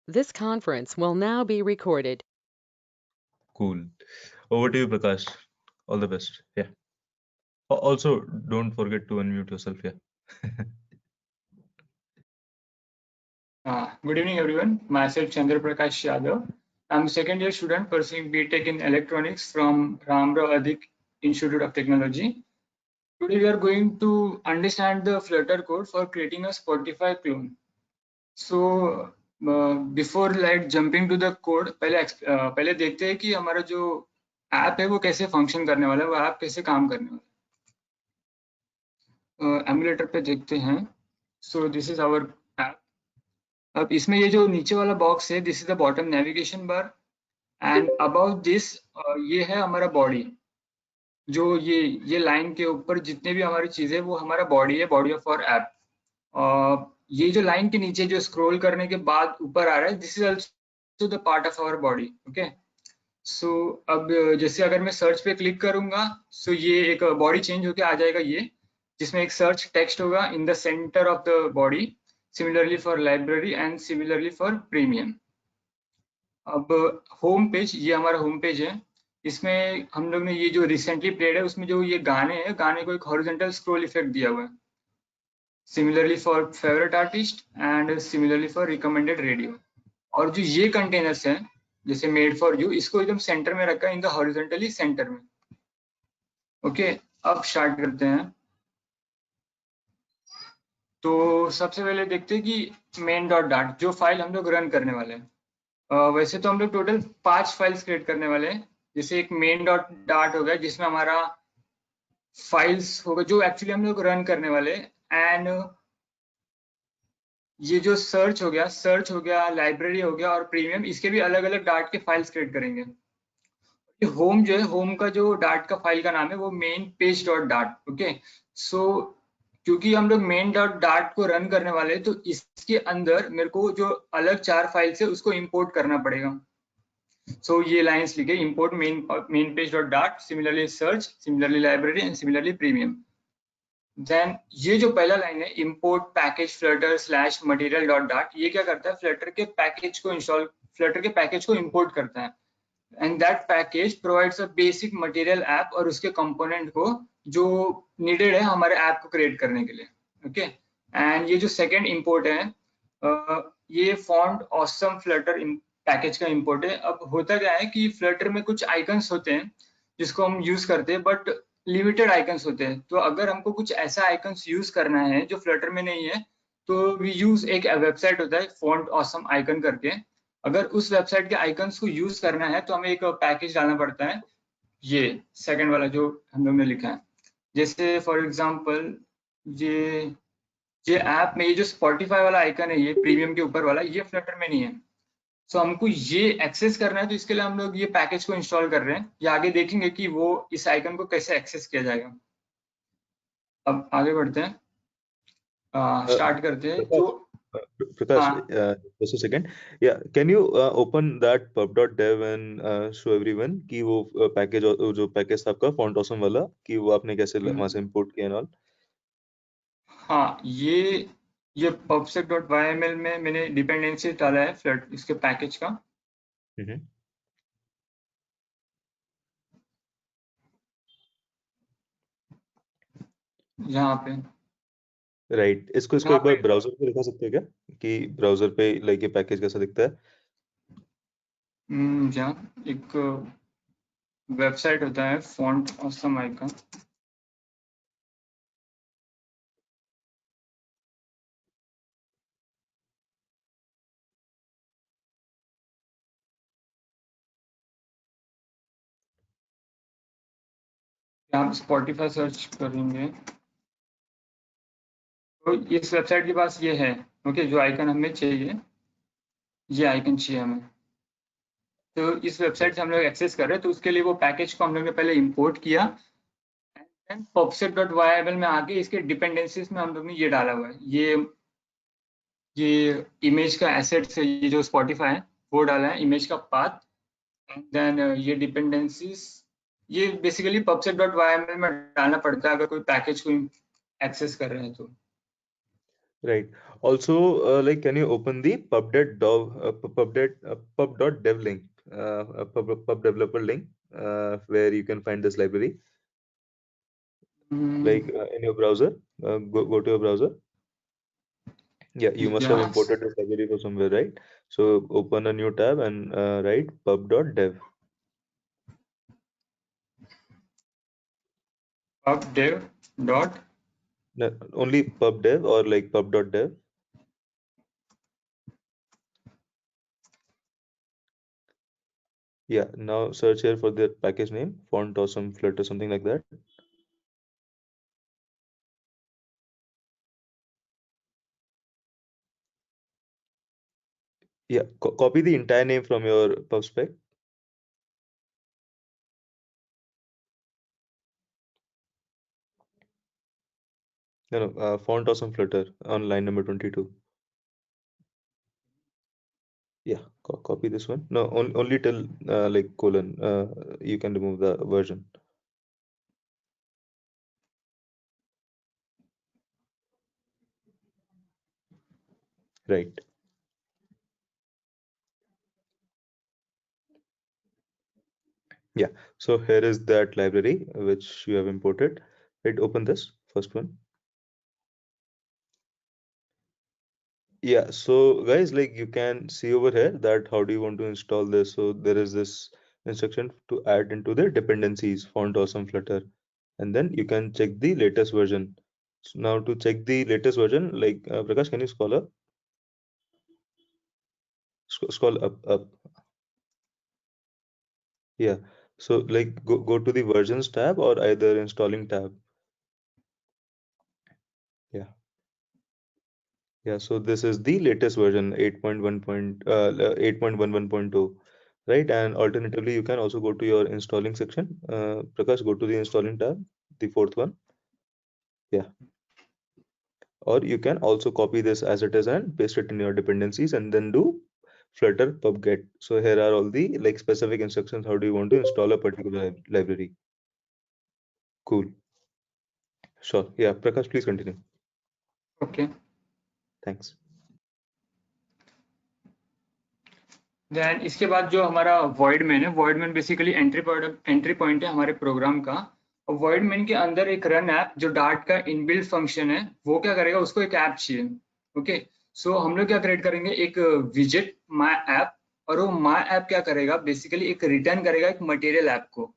This conference will now be recorded. Cool. Over to you, Prakash. All the best. Yeah. Also, don't forget to unmute yourself. Yeah. Good evening, everyone. Myself, Chandra Prakash Yadav. I'm a second year student pursuing BTech in Electronics from Ramrao Adik Institute of Technology. Today, we are going to understand the Flutter code for creating a Spotify clone. So, before jumping to the code, पहले देखते हैं कि हमारा जो app है वो कैसे function करने वाला है, वो ऐप कैसे काम करने वाला है। एमुलेटर पे देखते हैं। So this is our app. अब इसमें ये जो नीचे वाला बॉक्स है, this is the bottom navigation bar and about this ये है हमारा बॉडी। जो ये लाइन के ऊपर जितने भी हमारी चीजें वो हमारा बॉडी है, बॉडी ऑफ आवर ऐप। ये जो लाइन के नीचे जो स्क्रॉल करने के बाद ऊपर आ रहा है, this is also the part of our body. Okay, so अब जैसे अगर मैं सर्च पे क्लिक करूंगा, सो ये एक बॉडी चेंज होके आ जाएगा ये, जिसमें एक सर्च टेक्स्ट होगा in the centre of the body, similarly for library and similarly for premium. अब होम पेज, ये हमारा होम पेज है। इसमें हम लोग ने ये जो रिसेंटली प्लेड है उसमें जो ये गाने हैं, गाने को एक हॉरिजॉन्टल स्क्रॉल इफेक्ट दिया हुआ है, similarly for favourite artist and similarly for recommended radio. और जो ये कंटेनर्स हैं जैसे मेड फॉर यू, इसको एकदम सेंटर में रखा है, इन द हॉरिजॉन्टली सेंटर में। ओके, अब स्टार्ट करते हैं। तो सबसे पहले देखते हैं कि मेन डॉट डाट जो फाइल हम लोग रन करने वाले हैं। वैसे तो हम लोग टोटल 5 फाइल्स क्रिएट करने वाले हैं। जैसे एक मेन डॉट डाट होगा जिसमें हमारा फाइल्स होगा जो एक्चुअली हम लोग रन करने वाले, एंड ये जो सर्च हो गया, लाइब्रेरी हो गया और प्रीमियम, इसके भी अलग अलग डाट के फाइल्स क्रिएट करेंगे। होम जो है, होम का जो डाट का फाइल का नाम है वो मेन पेज डॉट डाट। ओके, सो क्योंकि हम लोग मेन डॉट डाट को रन करने वाले हैं तो इसके अंदर मेरे को जो अलग 4 फाइल्स है उसको इंपोर्ट करना पड़ेगा। सो ये लाइंस लिखे, इंपोर्ट मेन पेज डॉट डाट, similarly search, similarly library and similarly premium. Then ये जो पहला लाइन है, import package flutter slash material dot डाट, ये क्या करता है, फ्लटर के पैकेज को इंपोर्ट करता है, and that package provides a basic material app और उसके कंपोनेंट को जो नीडेड है हमारे ऐप को क्रिएट करने के लिए। ओके, एंड ये जो सेकंड इंपोर्ट है, ये फॉन्ट ऑसम फ्लटर पैकेज का इंपोर्ट है। अब होता क्या है कि फ्लटर में कुछ आइकन्स होते हैं जिसको हम यूज करते हैं, बट लिमिटेड आइकन्स होते हैं। तो अगर हमको कुछ ऐसा आइकन्स यूज करना है जो फ्लटर में नहीं है, तो वी यूज एक वेबसाइट होता है फॉन्ट ऑसम आइकन करके। अगर उस वेबसाइट के आइकन्स को यूज करना है तो हमें एक पैकेज डालना पड़ता है, ये सेकंड वाला जो हम लोग ने लिखा है। जैसे फॉर एग्जांपल ये ऐप में ये जो स्पॉटिफाई वाला आइकन है, ये प्रीमियम के ऊपर वाला, ये फ्लटर में नहीं है। सो हमको ये एक्सेस करना है, तो इसके लिए हम लोग ये पैकेज को इंस्टॉल कर रहे हैं। ये आगे देखेंगे कि वो इस आइकन को कैसे एक्सेस किया जाएगा। अब आगे बढ़ते हैं, स्टार्ट करते हैं। जो Prakash, just a second. Yeah, can you open that pub.dev and show everyone कि वो पैकेज जो पैकेज था आपका फॉन्ट ऑसम वाला, कि वो आपने कैसे वहां से इंपोर्ट किया और? हाँ, ये pubsec.yml में मैंने डिपेंडेंसी डाला है फ्लट इसके पैकेज का। यहाँ पे राइट, इसको एक बार ब्राउजर पे दिखा सकते हैं क्या, कि ब्राउजर पे लाइक ये पैकेज कैसा दिखता है? यहाँ एक वेबसाइट होता है फॉन्ट ऑसम आइकन, यहाँ स्पॉटिफाई सर्च करेंगे तो इस वेबसाइट के पास ये है। ओके, जो आइकन हमें चाहिए, ये आइकन चाहिए हमें। तो इस वेबसाइट से हम लोग एक्सेस कर रहे हैं, तो उसके लिए वो पैकेज को हम लोग ने पहले इंपोर्ट किया, एंड देन pubsec.yml में आके इसके डिपेंडेंसीज में हम लोग ने ये डाला हुआ है, ये इमेज का एसेट है, ये जो स्पॉटिफाई है वो डाला है, इमेज का पाथ, एंड देन ये डिपेंडेंसीज, ये बेसिकली pubsec.yml में डालना पड़ता है अगर कोई पैकेज को एक्सेस कर रहे हैं तो। Right. Also, like, can you open the pub.dev link, pub developer link, where you can find this library, like in your browser. Go to your browser. Yeah, you must have Yes. imported this library from somewhere, right? So open a new tab and write pub.dev. Pubdev dot. No, only pub.dev or like pub.dev. Yeah, now search here for the package name, font awesome flutter, something like that. Yeah, copy the entire name from your pub spec. No, font awesome flutter on line number 22. Yeah, copy this one. No, only till like colon. You can remove the version. Right. Yeah. So here is that library which you have imported. Right. Open this first one. Yeah. So guys, like you can see over here that how do you want to install this? So there is this instruction to add into the dependencies, font awesome flutter, and then you can check the latest version. So now to check the latest version, like Prakash, can you scroll up? Scroll up. Yeah. So like go to the versions tab or either installing tab. Yeah. Yeah. So this is the latest version 8.11.2, right? And alternatively, you can also go to your installing section. Prakash, go to the installing tab, the fourth one. Yeah. Or you can also copy this as it is and paste it in your dependencies and then do flutter pub-get. So here are all the like specific instructions. How do you want to install a particular library? Cool. Sure. Yeah. Prakash, please continue. Okay. Thanks. Then इसके बाद जो हमारा void main है, void main basically entry point है हमारे programme का। और void main के अंदर एक रन ऐप जो डार्ट का इनबिल्ट फंक्शन है, वो क्या करेगा, उसको एक ऐप चाहिए। ओके, सो हम लोग क्या क्रिएट करेंगे, एक विजेट माय ऐप, और वो माय ऐप क्या करेगा, बेसिकली एक रिटर्न करेगा एक मटेरियल ऐप को।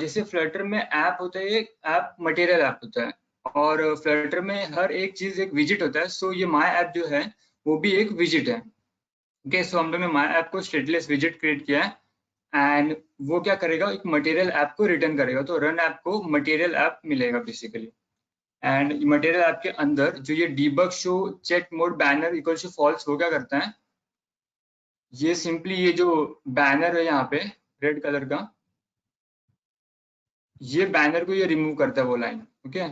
जैसे फ्लटर में ऐप होता है, एक ऐप मटेरियल ऐप होता है, और फ्लटर में हर एक चीज एक विजिट होता है। सो ये माय ऐप जो है वो भी एक विजिट है। ओके, सो हम लोग ने माय ऐप को स्टेटलेस विजिट क्रिएट किया है, एंड वो क्या करेगा, एक मटेरियल ऐप को रिटर्न करेगा। तो रन ऐप को मटेरियल ऐप मिलेगा बेसिकली। एंड मटेरियल ऐप के अंदर जो ये debug show check mode banner equal to false, वो क्या करता है, ये सिंपली ये जो बैनर है यहाँ पे रेड कलर का, ये बैनर को ये रिमूव करता है वो line. Okay,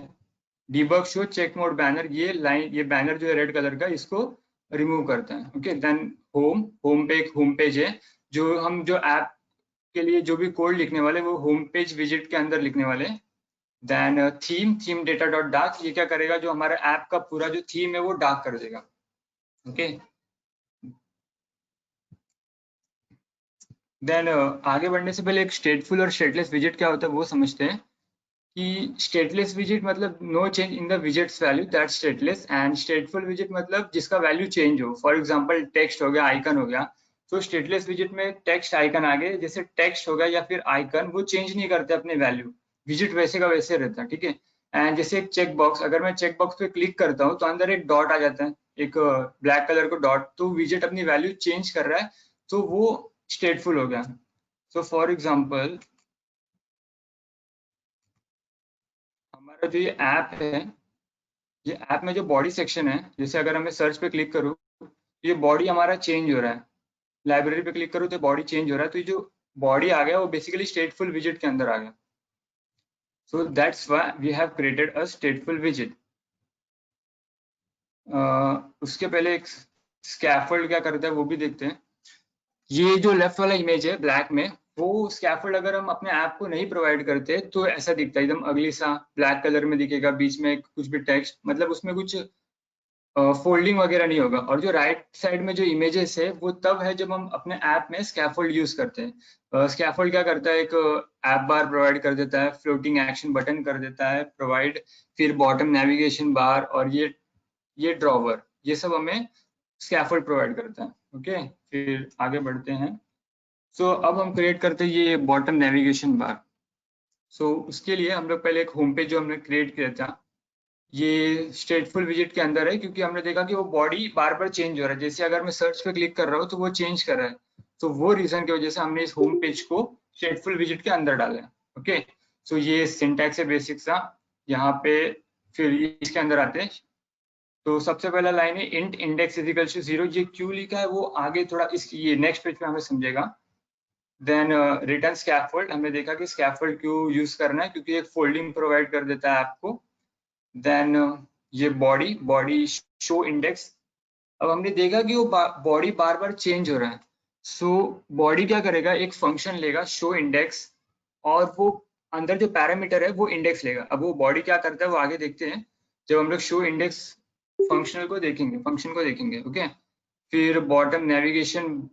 debug show check mode banner, ये लाइन, ये बैनर जो है रेड कलर का, इसको रिमूव करता है। ओके, देन होम पे एक होम पेज है, जो हम जो ऐप के लिए जो भी कोड लिखने वाले वो होम पेज विजिट के अंदर लिखने वाले। Then theme data dot dark, ये क्या करेगा, जो हमारा ऐप का पूरा जो थीम है वो डार्क कर देगा। ओके, देन आगे बढ़ने से पहले एक स्टेटफुल और स्टेटलेस विजिट क्या होता है वो समझते हैं। कि स्टेटलेस विजिट मतलब no change in the widgets value, that stateless. And stateful विजिट मतलब जिसका वैल्यू चेंज हो, फॉर एग्जांपल टेक्स्ट हो गया, आइकन हो गया। तो स्टेटलेस विजिट में टेक्स्ट आइकन आ गए, जैसे टेक्स्ट हो गया या फिर आइकन, वो चेंज नहीं करते अपने वैल्यू, विजिट वैसे का वैसे रहता है। ठीक है, एंड जैसे एक चेक बॉक्स, अगर मैं चेक बॉक्स पे क्लिक करता हूँ तो अंदर एक डॉट आ जाता है, एक ब्लैक कलर का डॉट, तो विजिट अपनी वैल्यू चेंज कर रहा है, तो वो स्टेटफुल हो गया। सो फॉर एग्जाम्पल हमारा जो ये ऐप है, ये ऐप में जो बॉडी सेक्शन है, जैसे अगर मैं सर्च पे क्लिक करूँ, ये बॉडी हमारा चेंज हो रहा है। लाइब्रेरी पे क्लिक करूँ तो बॉडी चेंज हो रहा है, तो ये जो बॉडी आ गया वो बेसिकली स्टेटफुल विजिट के अंदर आ गया। So that's why we have created a stateful विजिट। उसके पहले एक स्कैफोल्ड क्या करता है वो भी देखते हैं। ये जो लेफ्ट वाला इमेज है ब्लैक में, वो स्कैफोल्ड अगर हम अपने ऐप को नहीं प्रोवाइड करते तो ऐसा दिखता है, एकदम अगली सा ब्लैक कलर में दिखेगा, बीच में कुछ भी टेक्स्ट, मतलब उसमें कुछ फोल्डिंग वगैरह नहीं होगा। और जो राइट साइड में जो इमेजेस है वो तब है जब हम अपने ऐप में स्कैफोल्ड यूज करते हैं। स्कैफोल्ड क्या करता है, एक ऐप बार प्रोवाइड कर देता है, फ्लोटिंग एक्शन बटन कर देता है प्रोवाइड, फिर बॉटम नेविगेशन बार और ये ड्रॉवर, ये सब हमें स्कैफोल्ड प्रोवाइड करता है। ओके, फिर आगे बढ़ते हैं। सो अब हम क्रिएट करते हैं ये बॉटम नेविगेशन बार। सो उसके लिए हम लोग पहले एक होम पेज जो हमने क्रिएट किया था, ये स्टेटफुल विजिट के अंदर है, क्योंकि हमने देखा कि वो बॉडी बार बार चेंज हो रहा है। जैसे अगर मैं सर्च पे क्लिक कर रहा हूँ तो वो चेंज कर रहा है, तो वो रीजन की वजह से हमने इस होम पेज को स्टेटफुल विजिट के अंदर डाला है। ओके, सो ये सिंटैक्स है बेसिक सा। यहाँ पे फिर इसके अंदर आते हैं। तो सबसे पहला लाइन है int index is equal to 0। ये क्यों लिखा है वो आगे थोड़ा इस ये नेक्स्ट पेज पे हमें समझेगा। देन रिटर्न स्कैफोल्ड, हमने देखा कि स्कैफोल्ड क्यों यूज करना है, क्योंकि एक फोल्डिंग प्रोवाइड कर देता है आपको। देन ये बॉडी शो इंडेक्स। अब हमने देखा कि वो बॉडी बार बार चेंज हो रहा है। सो बॉडी क्या करेगा, एक फंक्शन लेगा शो इंडेक्स, और वो अंदर जो पैरामीटर है वो इंडेक्स लेगा। अब वो बॉडी क्या करता है वो आगे देखते हैं जब हम लोग शो इंडेक्स फंक्शन को देखेंगे। ओके, फिर बॉटम नेविगेशन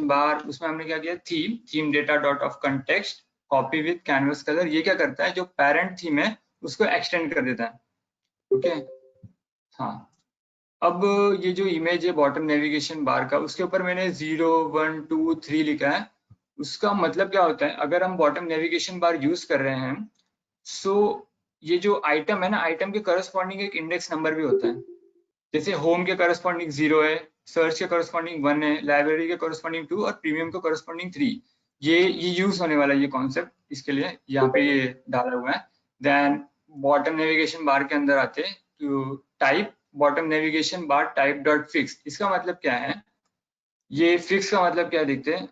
बार, उसमें हमने क्या किया, theme data dot of context copy with canvas colour. ये क्या करता है, जो पेरेंट थीम है उसको एक्सटेंड कर देता है। ओके, हाँ। अब ये जो इमेज है बॉटम नेविगेशन बार का, उसके ऊपर मैंने 0 1 2 3 लिखा है। उसका मतलब क्या होता है, अगर हम बॉटम नेविगेशन बार यूज कर रहे हैं, सो ये जो आइटम है ना, आइटम के करस्पॉन्डिंग एक इंडेक्स नंबर भी होता है। जैसे होम के करस्पॉन्डिंग 0 है, सर्च के करस्पॉन्डिंग 1 है, लाइब्रेरी के करस्पॉन्डिंग 2 और प्रीमियम के करस्पॉन्डिंग 3। ये यूज होने वाला ये कॉन्सेप्ट, इसके लिए यहाँ पे ये डाला हुआ है। देन बॉटम नेविगेशन बार के अंदर आते हैं तो टाइप बॉटम नेविगेशन बार टाइप डॉट फिक्स। इसका मतलब क्या है, ये फिक्स का मतलब क्या देखते हैं।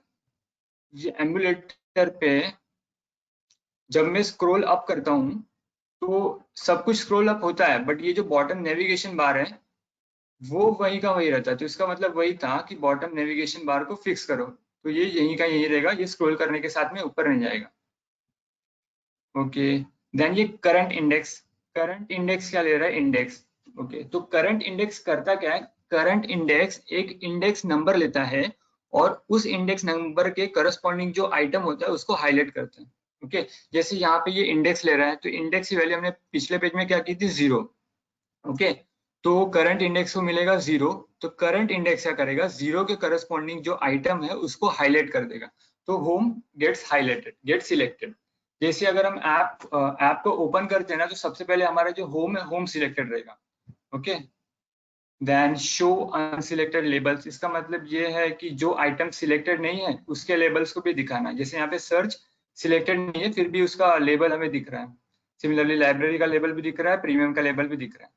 ये एमुलेटर पे जब मैं स्क्रॉल अप करता हूँ तो सब कुछ स्क्रॉल अप होता है, बट ये जो बॉटम नेविगेशन बार है वो वही का वही रहता है। तो इसका मतलब वही था कि बॉटम नेविगेशन बार को फिक्स करो, तो ये यहीं का यही रहेगा, ये स्क्रॉल करने के साथ में ऊपर नहीं जाएगा। ओके, देन ये करंट इंडेक्स क्या ले रहा है, इंडेक्स। ओके, तो करंट इंडेक्स करता क्या है, करंट इंडेक्स एक इंडेक्स नंबर लेता है और उस इंडेक्स नंबर के करस्पॉन्डिंग जो आइटम होता है उसको हाईलाइट करता है। ओके, जैसे यहाँ पे ये इंडेक्स ले रहा है, तो इंडेक्स की वैल्यू हमने पिछले पेज में क्या की थी, 0। ओके, तो करंट इंडेक्स को मिलेगा 0। तो करंट इंडेक्स क्या करेगा, 0 के करस्पॉन्डिंग जो आइटम है उसको हाईलाइट कर देगा। तो home gets highlighted, gets selected. जैसे अगर हम ऐप को ओपन करते हैं ना, तो सबसे पहले हमारा जो होम है, होम सिलेक्टेड रहेगा। Okay, then show unselected labels, इसका मतलब ये है कि जो आइटम सिलेक्टेड नहीं है उसके लेबल्स को भी दिखाना है। जैसे यहाँ पे सर्च सिलेक्टेड नहीं है फिर भी उसका लेबल हमें दिख रहा है। सिमिलरली लाइब्रेरी का लेबल भी दिख रहा है, प्रीमियम का लेबल भी दिख रहा है।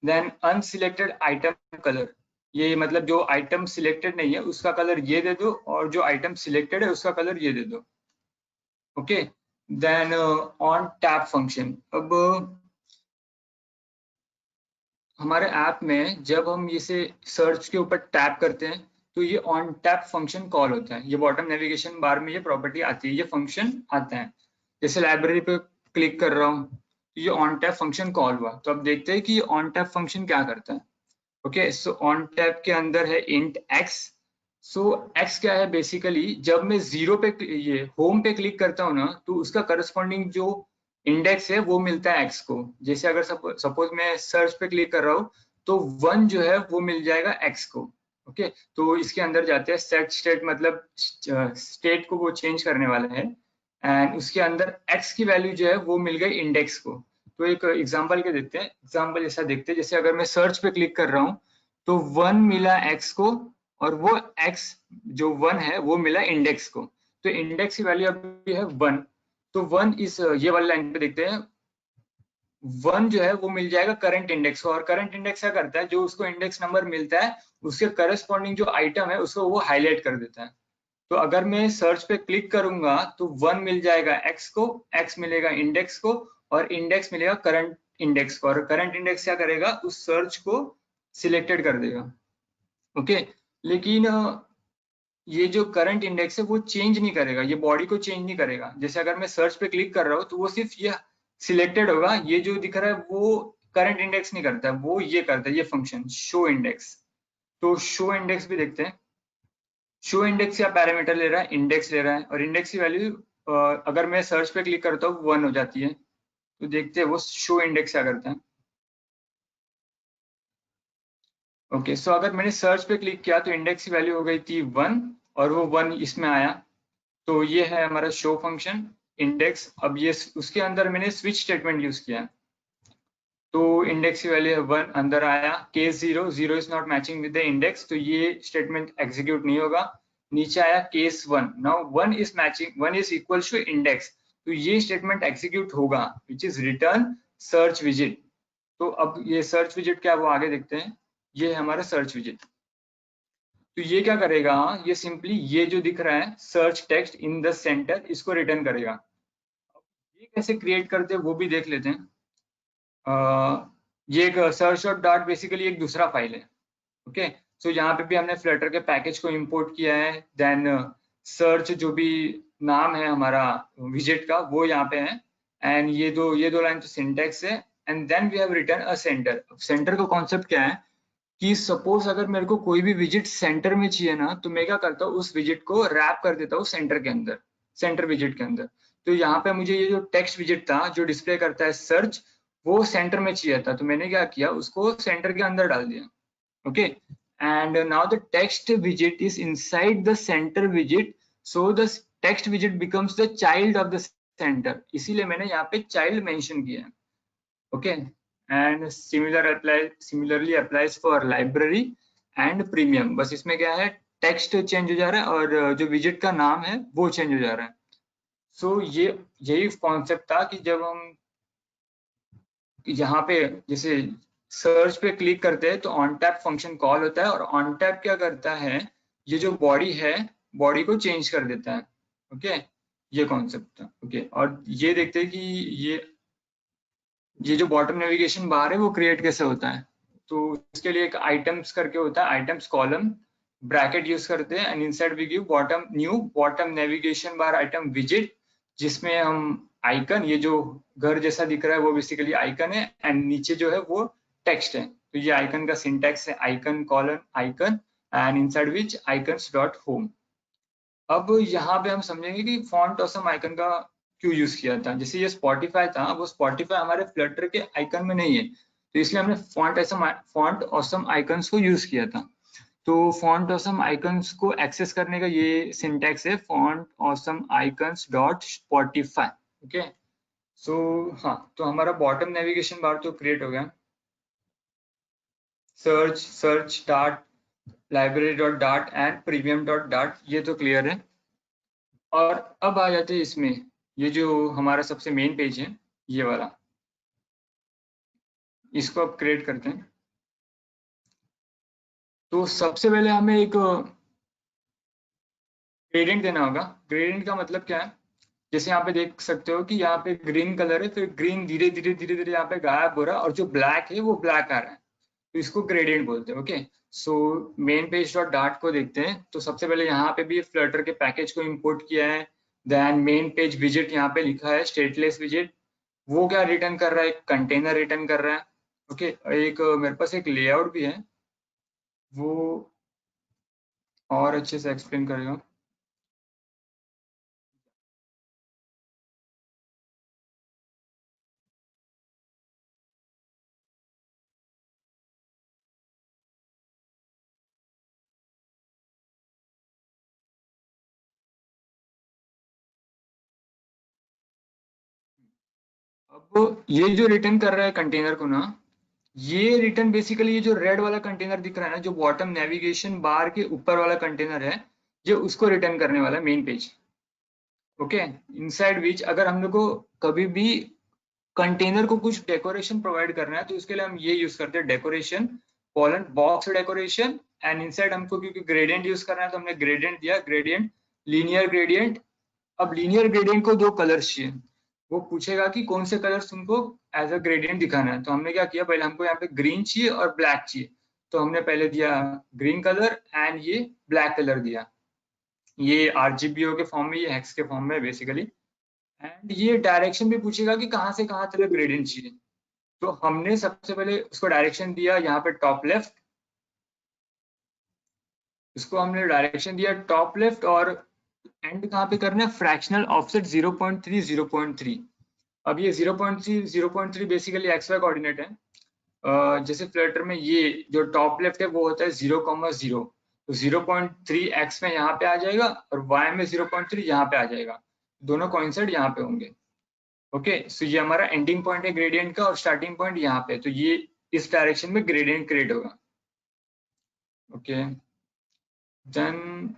देन अनसिलेक्टेड आइटम कलर, ये मतलब जो आइटम सिलेक्टेड नहीं है उसका कलर ये दे दो, और जो आइटम सिलेक्टेड है उसका कलर ये दे दो। Okay, then on tap function. अब हमारे ऐप में जब हम इसे सर्च के ऊपर टैप करते हैं तो ये ऑन टैप फंक्शन कॉल होता है। ये बॉटम नेविगेशन बार में ये प्रॉपर्टी आती है, ये फंक्शन आता है। जैसे लाइब्रेरी पे क्लिक कर रहा हूँ तो ये ऑन टैप फंक्शन कॉल हुआ। तो अब देखते हैं कि ऑन टैप फंक्शन क्या करता है। ओके, सो ऑन टैप के अंदर है इंट एक्स। सो एक्स क्या है, बेसिकली जब मैं 0 पे ये होम पे क्लिक करता हूँ ना, तो उसका करस्पॉन्डिंग जो इंडेक्स है वो मिलता है एक्स को। जैसे अगर सपोज मैं सर्च पे क्लिक कर रहा हूँ तो 1 जो है वो मिल जाएगा एक्स को। ओके, तो इसके अंदर जाते हैं सेट स्टेट, मतलब स्टेट को वो चेंज करने वाला है, एंड उसके अंदर एक्स की वैल्यू जो है वो मिल गई इंडेक्स को। तो एक एग्जांपल के देते हैं, एग्जांपल ऐसा देखते हैं, जैसे अगर मैं सर्च पे क्लिक कर रहा हूँ तो 1 मिला एक्स को, और वो एक्स जो 1 है वो मिला इंडेक्स को। तो इंडेक्स की वैल्यू अभी है 1। तो 1 इस ये वाली लाइन पे देखते हैं, 1 जो है वो मिल जाएगा करंट इंडेक्स को। और करंट इंडेक्स क्या करता है, जो उसको इंडेक्स नंबर मिलता है उसके करस्पॉन्डिंग जो आइटम है उसको वो हाईलाइट कर देता है। तो अगर मैं सर्च पे क्लिक करूंगा तो 1 मिल जाएगा एक्स को, एक्स मिलेगा इंडेक्स को, और इंडेक्स मिलेगा करंट इंडेक्स को। और करंट इंडेक्स क्या करेगा, उस सर्च को सिलेक्टेड कर देगा। ओके, लेकिन ये जो करंट इंडेक्स है वो चेंज नहीं करेगा, ये बॉडी को चेंज नहीं करेगा। जैसे अगर मैं सर्च पे क्लिक कर रहा हूँ तो वो सिर्फ ये सिलेक्टेड होगा, ये जो दिख रहा है वो करंट इंडेक्स नहीं करता है, वो ये करता है, ये फंक्शन शो इंडेक्स। तो शो इंडेक्स भी देखते हैं। शो इंडेक्स क्या पैरामीटर ले रहा है, इंडेक्स ले रहा है, और इंडेक्स की वैल्यू अगर मैं सर्च पे क्लिक करता हूँ 1 हो जाती है। तो देखते हैं वो शो इंडेक्स क्या करता है। ओके, सो अगर मैंने सर्च पे क्लिक किया तो इंडेक्स की वैल्यू हो गई थी 1 और वो 1 इसमें आया। तो ये है हमारा शो फंक्शन इंडेक्स। अब ये उसके अंदर मैंने स्विच स्टेटमेंट यूज किया, तो इंडेक्स की वैल्यू है 1 अंदर आया, case 0 0 is not matching with the index, तो ये स्टेटमेंट एग्जीक्यूट नहीं होगा। नीचे आया case 1, now 1 is matching, 1 is equal to index, तो ये स्टेटमेंट एग्जीक्यूट होगा विच इज रिटर्न सर्च विजिट। तो अब ये सर्च विजिट क्या है वो आगे देखते हैं। ये है हमारा सर्च विजिट। तो ये क्या करेगा, ये सिंपली ये जो दिख रहा है search text in the centre, इसको रिटर्न करेगा। ये कैसे क्रिएट करते हैं वो भी देख लेते हैं। ये एक सर्च डॉट बेसिकली एक दूसरा फाइल है। ओके, सो यहाँ पे भी हमने फ्लटर के पैकेज को इंपोर्ट किया है। देन सर्च जो भी नाम है हमारा विजिट का वो यहाँ पे है, एंड ये दो लाइन तो सिंटेक्स है। And then we have return a centre. Centre का कॉन्सेप्ट क्या है कि सपोज अगर मेरे को कोई भी विजिट सेंटर में चाहिए ना, तो मैं क्या करता हूँ उस विजिट को रैप कर देता हूँ सेंटर के अंदर, सेंटर विजिट के अंदर। तो यहाँ पे मुझे ये जो टेक्स्ट विजिट था जो डिस्प्ले करता है सर्च, वो सेंटर में चाहिए था, तो मैंने क्या किया उसको सेंटर के अंदर डाल दिया। Okay, and now the text visit is inside the centre visit, so the text visit becomes the child of the centre, इसीलिए मैंने यहाँ पे चाइल्ड मेंशन किया है। Okay, and similarly applies for library and premium. बस इसमें क्या है टेक्स्ट चेंज हो जा रहा है और जो विजिट का नाम है वो चेंज हो जा रहा है। सो ये यही कॉन्सेप्ट था कि जब हम यहाँ पे जैसे सर्च पे क्लिक करते हैं तो ऑन टैप फंक्शन कॉल होता है, और ऑन टैप क्या करता है ये जो बॉडी है बॉडी को चेंज कर देता है। ओके, ये कॉन्सेप्ट था। ओके, और ये देखते हैं कि ये जो बॉटम नेविगेशन बार है वो क्रिएट कैसे होता है। तो इसके लिए एक आइटम्स करके होता है, आइटम्स कॉलम ब्रैकेट यूज करते हैं, and inside we give bottom new bottom navigation bar item विजिट, जिसमें हम आइकन, ये जो घर जैसा दिख रहा है वो बेसिकली आइकन है, एंड नीचे जो है वो टेक्स्ट है। तो ये आइकन का सिंटैक्स है icon colon icon, and inside which icons dot home. अब यहाँ पे हम समझेंगे कि फॉन्ट ऑसम आइकन का क्यों यूज किया था। जैसे ये स्पॉटिफाई था, वो स्पॉटिफाई हमारे फ्लटर के आइकन में नहीं है, तो इसलिए हमने फॉन्ट ऑसम आइकन्स को यूज किया था। तो फॉन्ट ऑसम आइकन्स को एक्सेस करने का ये सिंटैक्स है font awesome icons dot Spotify. Okay, so हाँ, तो हमारा बॉटम नेविगेशन बार तो क्रिएट हो गया। Search dot library dot dot and premium dot dot, ये तो क्लियर है। और अब आ जाते हैं इसमें, ये जो हमारा सबसे मेन पेज है ये वाला, इसको अब क्रिएट करते हैं। तो सबसे पहले हमें एक ग्रेडियंट देना होगा। ग्रेडियंट का मतलब क्या है, जैसे यहाँ पे देख सकते हो कि यहाँ पे ग्रीन कलर है, फिर ग्रीन धीरे धीरे यहाँ पे गायब हो रहा है, और जो ब्लैक है वो ब्लैक आ रहा है, तो इसको ग्रेडियंट बोलते हैं। Okay, so main page dot dot को देखते हैं। तो सबसे पहले यहाँ पे भी फ्लटर के पैकेज को इंपोर्ट किया है। देन मेन पेज विजिट यहाँ पे लिखा है स्टेटलेस विजिट, वो क्या रिटर्न कर रहा है, कंटेनर रिटर्न कर रहा है। ओके, एक मेरे पास एक लेआउट भी है, वो और अच्छे से एक्सप्लेन करेगा। अब ये जो रिटर्न कर रहा है कंटेनर को ना, ये रिटर्न बेसिकली ये जो रेड वाला कंटेनर दिख रहा है ना, जो बॉटम नेविगेशन बार के ऊपर वाला कंटेनर है, ये उसको रिटर्न करने वाला है मेन पेज। ओके, इनसाइड विच अगर हम लोग को कभी भी कंटेनर को कुछ डेकोरेशन प्रोवाइड करना है तो उसके लिए हम ये यूज करते हैं decoration colon box decoration, and inside हमको क्योंकि ग्रेडियंट यूज करना है तो हमने ग्रेडियंट दिया, ग्रेडियंट लीनियर ग्रेडियंट। अब लीनियर ग्रेडियंट को दो कलर्स चाहिए, वो पूछेगा कि कौन से कलर्स तुमको एज अ ग्रेडियंट दिखाना है। तो हमने क्या किया, पहले हमको यहाँ पे ग्रीन चाहिए और ब्लैक चाहिए, तो हमने पहले दिया ग्रीन कलर एंड ये ब्लैक कलर दिया। ये आरजीबीओ के फॉर्म में, ये हेक्स के फॉर्म में बेसिकली। एंड ये डायरेक्शन भी पूछेगा कि कहाँ से कहाँ तक ग्रेडियंट चाहिए। तो हमने सबसे पहले उसको डायरेक्शन दिया यहाँ पे टॉप लेफ्ट, इसको हमने डायरेक्शन दिया टॉप लेफ्ट, और एंड कहाँ पे करना है, फ्रैक्शनल ऑफसेट 0.3 0.3। अब ये 0.3 बेसिकली एक्स वाई कोऑर्डिनेट है। जैसे फ्लटर में ये जो टॉप लेफ्ट है वो होता है 0,0, तो 0.3 एक्स में यहाँ पे आ जाएगा और वाई में 0.3 यहाँ पे आ जाएगा, दोनों कोइंसाइड यहाँ पे होंगे। ओके, सो ये हमारा एंडिंग पॉइंट है ग्रेडियंट का और स्टार्टिंग पॉइंट यहाँ पे, तो ये इस डायरेक्शन में ग्रेडियंट क्रिएट होगा। ओके, देन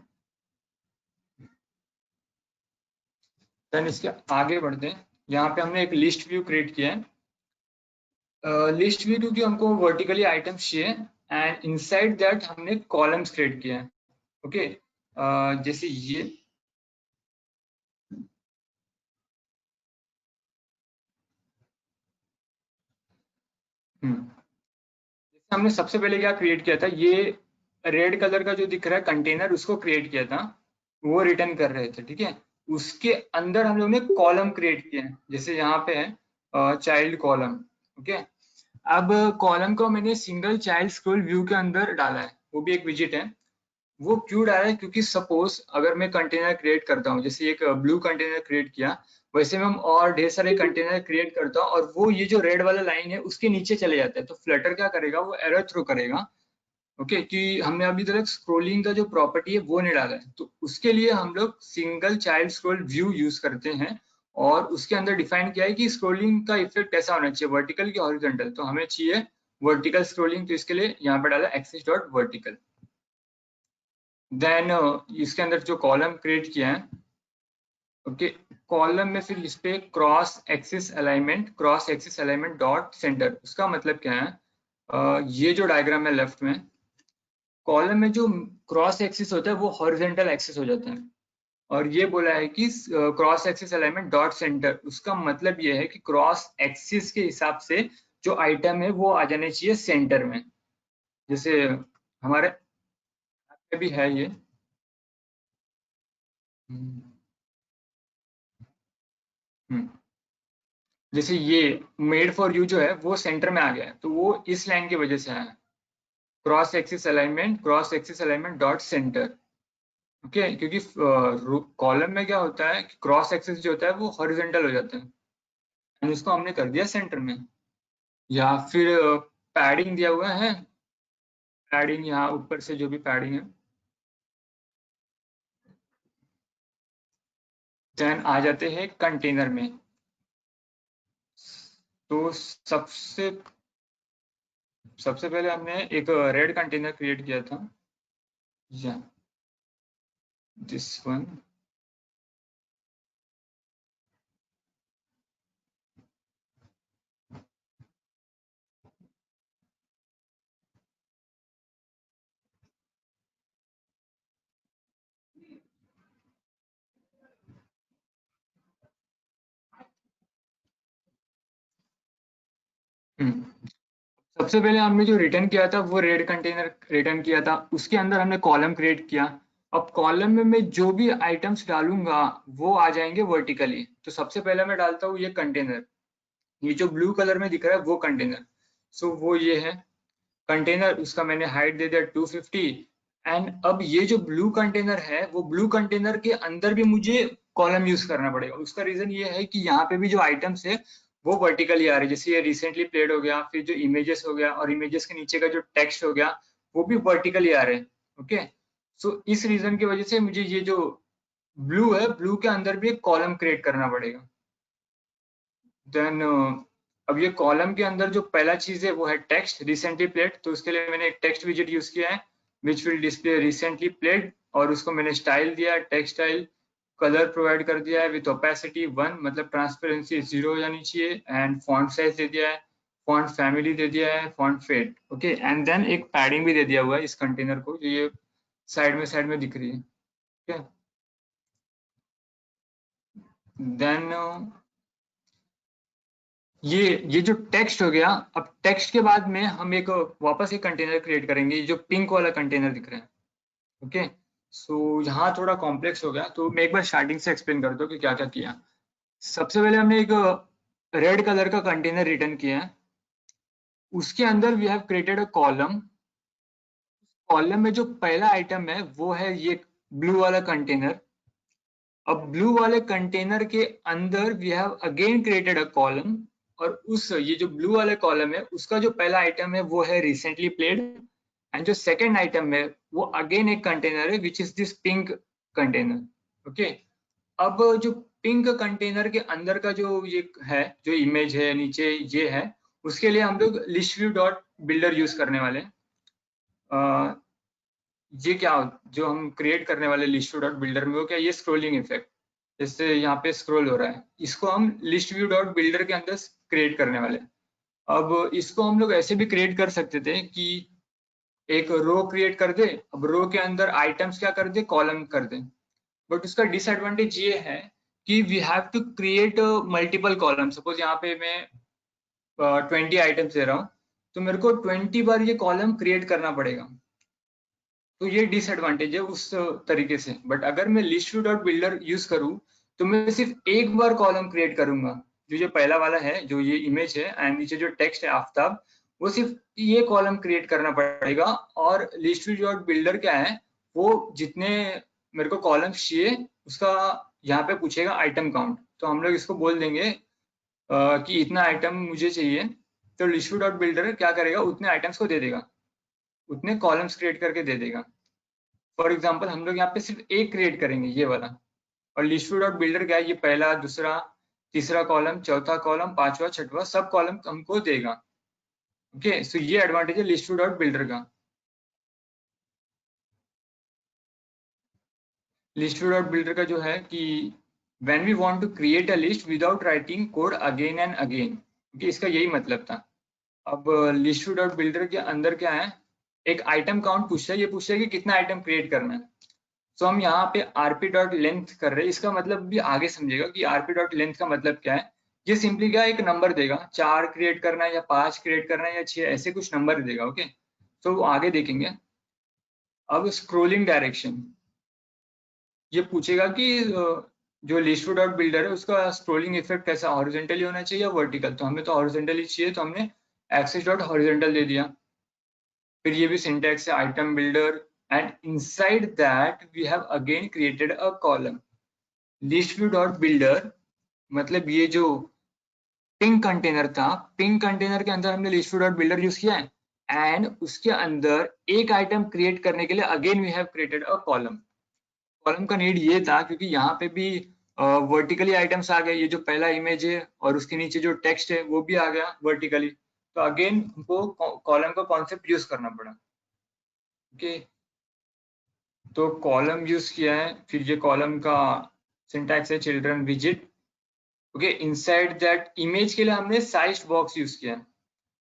इसके आगे बढ़ते हैं। यहाँ पे हमने एक लिस्ट व्यू क्रिएट किया है। लिस्ट व्यू क्योंकि हमको वर्टिकली आइटम्स चाहिए, एंड इनसाइड दैट हमने कॉलम्स क्रिएट किया है। ओके, जैसे ये जैसे हमने सबसे पहले क्या क्रिएट किया था, ये रेड कलर का जो दिख रहा है कंटेनर, उसको क्रिएट किया था, वो रिटर्न कर रहे थे। ठीक है, उसके अंदर हम लोग ने कॉलम क्रिएट किया है, जैसे यहाँ पे है चाइल्ड कॉलम। ओके, अब कॉलम को मैंने सिंगल चाइल्ड स्क्रॉल व्यू के अंदर डाला है, वो भी एक विजिट है। वो क्यों डाला है, क्योंकि सपोज अगर मैं कंटेनर क्रिएट करता हूँ, जैसे एक ब्लू कंटेनर क्रिएट किया, वैसे में हम और ढेर सारे कंटेनर क्रिएट करता हूँ और वो ये जो रेड वाला लाइन है उसके नीचे चले जाते हैं, तो फ्लटर क्या करेगा, वो एरर थ्रो करेगा। ओके, कि हमने अभी तक स्क्रोलिंग का जो प्रॉपर्टी है वो नहीं डाला है, तो उसके लिए हम लोग single child scroll view use करते हैं, और उसके अंदर डिफाइन किया है कि स्क्रोलिंग का इफेक्ट कैसा होना चाहिए, वर्टिकल की हॉरिजॉन्टल, तो हमें चाहिए वर्टिकल स्क्रोलिंग, तो इसके लिए यहाँ पे डाला एक्सिस डॉट वर्टिकल। देन इसके अंदर जो कॉलम क्रिएट किया है, ओके, कॉलम में फिर इस पे cross axis alignment dot centre, उसका मतलब क्या है, ये जो डायग्राम है लेफ्ट में, कॉलम में जो क्रॉस एक्सिस होता है वो हॉरिजॉन्टल एक्सिस हो जाता है, और ये बोला है कि cross axis alignment dot centre, उसका मतलब ये है कि क्रॉस एक्सिस के हिसाब से जो आइटम है वो आ जाने चाहिए सेंटर में। जैसे हमारे पे भी है ये, जैसे ये मेड फॉर यू जो है वो सेंटर में आ गया है, तो वो इस लाइन की वजह से आया है, cross axis alignment dot centre. Okay, क्योंकि कॉलम में क्या होता है, क्रॉस एक्सिस जो होता है वो हॉरिजॉन्टल हो जाता है, एंड उसको हमने कर दिया सेंटर में। या फिर पैडिंग दिया हुआ है, पैडिंग यहाँ ऊपर से जो भी पैडिंग है, देन आ जाते हैं कंटेनर में। तो सबसे पहले हमने एक रेड कंटेनर क्रिएट किया था, या दिस वन। सबसे पहले हमने जो रिटर्न किया था वो रेड कंटेनर रिटर्न किया था, उसके अंदर हमने कॉलम क्रिएट किया। अब कॉलम में मैं जो भी आइटम्स डालूंगा वो आ जाएंगे वर्टिकली, तो सबसे पहले मैं डालता हूँ ये कंटेनर, ये जो ब्लू कलर में दिख रहा है वो कंटेनर, सो वो ये है कंटेनर, उसका मैंने हाइट दे दिया 250। एंड अब ये जो ब्लू कंटेनर है, वो ब्लू कंटेनर के अंदर भी मुझे कॉलम यूज करना पड़ेगा। उसका रीजन ये है कि यहाँ पे भी जो आइटम्स है वो वर्टिकली आ रहे हैं, जैसे ये रिसेंटली प्लेड हो गया, फिर जो इमेजेस हो गया, और इमेजेस के नीचे का जो टेक्स्ट हो गया वो भी वर्टिकली आ रहे हैं। ओके, सो इस रीजन की वजह से मुझे ये जो ब्लू है, ब्लू के अंदर भी एक कॉलम क्रिएट करना पड़ेगा। देन अब ये कॉलम के अंदर जो पहला चीज है वो है टेक्स्ट रिसेंटली प्लेड, तो उसके लिए मैंने एक टेक्स्ट विजेट यूज किया है which will display recently played, और उसको मैंने स्टाइल दिया टेक्स्ट स्टाइल, कलर प्रोवाइड कर दिया है विथ ओपेसिटी 1, मतलब ट्रांसपेरेंसी 0 हो जानी चाहिए, एंड फॉन्ट साइज दे दिया है, फॉन्ट फैमिली दे दिया है, font fade. Okay, and then एक पैडिंग भी दे दिया हुआ है इस कंटेनर को, जो ये साइड में दिख रही है। ओके, देन ये जो टेक्स्ट हो गया, अब टेक्स्ट के बाद में हम एक वापस एक कंटेनर क्रिएट करेंगे, जो पिंक वाला कंटेनर दिख रहा है। ओके, सो यहाँ थोड़ा कॉम्प्लेक्स हो गया, तो मैं एक बार स्टार्टिंग से एक्सप्लेन कर दूं कि क्या क्या किया। सबसे पहले हमने एक रेड कलर का कंटेनर रिटर्न किया है, उसके अंदर we have created a column. Column में जो पहला आइटम है वो है ये ब्लू वाला कंटेनर। अब ब्लू वाले कंटेनर के अंदर we have again created a column, और उस ये जो ब्लू वाले कॉलम है उसका जो पहला आइटम है वो है रिसेंटली प्लेड, एंड जो सेकंड आइटम है वो अगेन एक कंटेनर है which is this pink container. Okay, अब जो पिंक कंटेनर के अंदर का जो ये है, जो इमेज है नीचे ये है, उसके लिए हम लोग list view dot builder use करने वाले हैं। ये क्या जो हम क्रिएट करने वाले लिस्ट व्यू डॉट बिल्डर में, वो क्या, ये स्क्रोलिंग इफेक्ट, जैसे यहाँ पे स्क्रोल हो रहा है, इसको हम लिस्ट व्यू डॉट बिल्डर के अंदर क्रिएट करने वाले हैं। अब इसको हम लोग ऐसे भी क्रिएट कर सकते थे कि एक रो क्रिएट कर दे, अब रो के अंदर आइटम्स क्या कर दे, कॉलम कर दे, बट उसका डिसएडवांटेज ये है कि we have to create multiple column. Suppose यहाँ पे मैं 20 आइटम्स दे रहा हूँ, तो मेरे को 20 बार ये कॉलम क्रिएट करना पड़ेगा, तो ये डिसएडवांटेज है उस तरीके से। बट अगर मैं list view dot builder use करूँ तो मैं सिर्फ एक बार कॉलम क्रिएट करूंगा, जो ये पहला वाला है, जो ये इमेज है, एंड नीचे जो टेक्स्ट है आफ्ताब, वो सिर्फ ये कॉलम क्रिएट करना पड़ेगा। और लिस्ट व्यू डॉट बिल्डर क्या है, वो जितने मेरे को कॉलम्स चाहिए उसका यहाँ पे पूछेगा आइटम काउंट, तो हम लोग इसको बोल देंगे कि इतना आइटम मुझे चाहिए, तो लिस्ट व्यू डॉट बिल्डर क्या करेगा, उतने आइटम्स को दे देगा, उतने कॉलम्स क्रिएट करके दे देगा। फॉर एग्जाम्पल हम लोग यहाँ पे सिर्फ एक क्रिएट करेंगे, ये वाला, और लिस्ट व्यू डॉट बिल्डर क्या है, ये पहला, दूसरा, तीसरा कॉलम, चौथा कॉलम, पांचवा, छठवा, सब कॉलम हमको देगा। ओके, सो ये एडवांटेज है लिस्ट व्यू डॉट बिल्डर का। लिस्ट व्यू डॉट बिल्डर का जो है कि when we want to create a list without writing code again and again, क्योंकि इसका यही मतलब था। अब लिस्ट व्यू डॉट बिल्डर के अंदर क्या है, एक आइटम काउंट पूछता है, ये पूछता है कि कितना आइटम क्रिएट करना है। तो हम यहाँ पे rp डॉट लेंथ कर रहे हैं, इसका मतलब भी आगे समझेगा कि rp डॉट लेंथ का मतलब क्या है। ये सिंपली क्या एक नंबर देगा, 4 क्रिएट करना है या 5 क्रिएट करना है या 6, ऐसे कुछ नंबर देगा। ओके, तो वो आगे देखेंगे। अब स्क्रोलिंग डायरेक्शन, ये पूछेगा कि जो लिस्ट व्यू डॉट बिल्डर है उसका स्क्रोलिंग इफेक्ट कैसा, हॉरिजॉन्टली होना चाहिए या वर्टिकल, तो हमें तो हॉरिजॉन्टली चाहिए, तो हमने एक्सिस डॉट हॉरिजॉन्टल दे दिया। फिर ये भी सिंटैक्स है, item builder, and inside that we have again created a column. List view dot builder मतलब ये जो पिंक कंटेनर था, पिंक कंटेनर के अंदर हमने list view dot builder use किया है, एंड उसके अंदर एक आइटम क्रिएट करने के लिए again we have created a column. Column का नीड ये था क्योंकि यहाँ पे भी वर्टिकली आइटम्स आ गए, ये जो पहला इमेज है और उसके नीचे जो टेक्स्ट है वो भी आ गया वर्टिकली, तो अगेन हमको कॉलम का कॉन्सेप्ट यूज करना पड़ा। ओके, तो कॉलम यूज किया है, फिर ये कॉलम का सिंटैक्स है children visit. Okay, inside that image के लिए हमने साइज बॉक्स यूज किया है।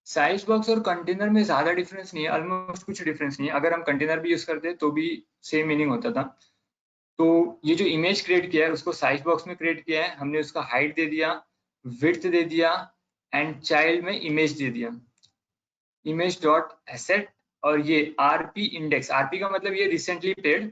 साइज बॉक्स और कंटेनर में ज्यादा डिफरेंस नहीं है, ऑलमोस्ट कुछ डिफरेंस नहीं है, अगर हम कंटेनर भी यूज करते तो भी सेम मीनिंग होता था। तो ये जो इमेज क्रिएट किया है उसको साइज बॉक्स में क्रिएट किया है हमने, उसका हाइट दे दिया, विड्थ दे दिया, एंड चाइल्ड में इमेज दे दिया, इमेज डॉट एसेट। और ये आरपी इंडेक्स, आरपी का मतलब ये रिसेंटली पेड,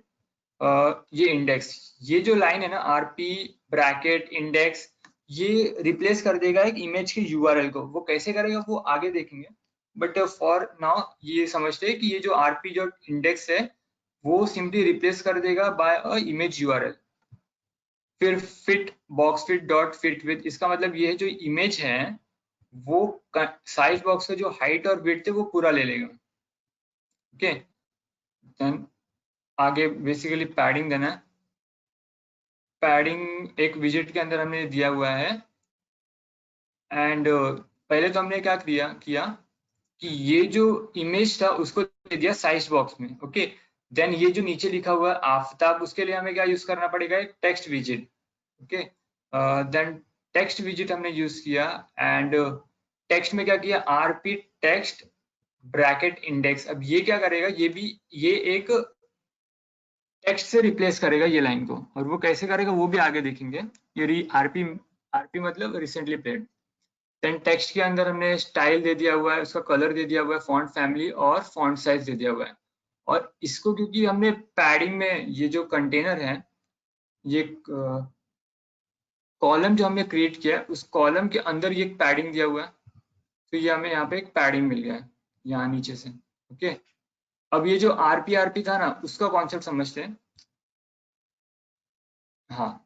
ये इंडेक्स, ये जो लाइन है ना आरपी ब्रैकेट इंडेक्स, ये रिप्लेस कर देगा एक इमेज के यूआरएल को। वो कैसे करेगा वो आगे देखेंगे, बट फॉर नाउ ये समझते हैं कि ये जो आरपी जो इंडेक्स है वो सिंपली रिप्लेस कर देगा बाय अ इमेज यूआरएल। फिर fit box fit dot fit with, इसका मतलब ये है जो इमेज है वो साइज बॉक्स का जो हाइट और विड्थ है वो पूरा ले लेगा। ओके, देन आगे बेसिकली पैडिंग देना है। पैडिंग एक विजिट के अंदर हमने दिया हुआ है, एंड पहले तो हमने क्या किया कि ये जो इमेज था उसको दे दिया साइज बॉक्स में। ओके, देन ये जो नीचे लिखा हुआ है आफ्ताब, उसके लिए हमें क्या यूज करना पड़ेगा, एक टेक्स्ट विजिट। ओके, देन टेक्स्ट विजिट हमने यूज किया, एंड टेक्स्ट में क्या किया, आरपी टेक्स्ट ब्रैकेट इंडेक्स। अब ये क्या करेगा, ये एक टेक्स्ट से रिप्लेस करेगा ये लाइन को, और वो कैसे करेगा वो भी आगे देखेंगे। ये आरपी मतलब रिसेंटली प्लेड। देन टेक्स्ट के अंदर हमने स्टाइल दे दिया हुआ है, उसका कलर दे दिया हुआ है, फॉन्ट फैमिली और फॉन्ट साइज दे दिया हुआ है। और इसको क्योंकि हमने पैडिंग में ये जो कंटेनर है, ये कॉलम जो हमने क्रिएट किया उस कॉलम के अंदर ये पैडिंग दिया हुआ है, तो ये हमें यहाँ पे एक पैडिंग मिल गया है यहाँ नीचे से। ओके, अब ये जो आरपी था ना, उसका कॉन्सेप्ट समझते हैं। हाँ,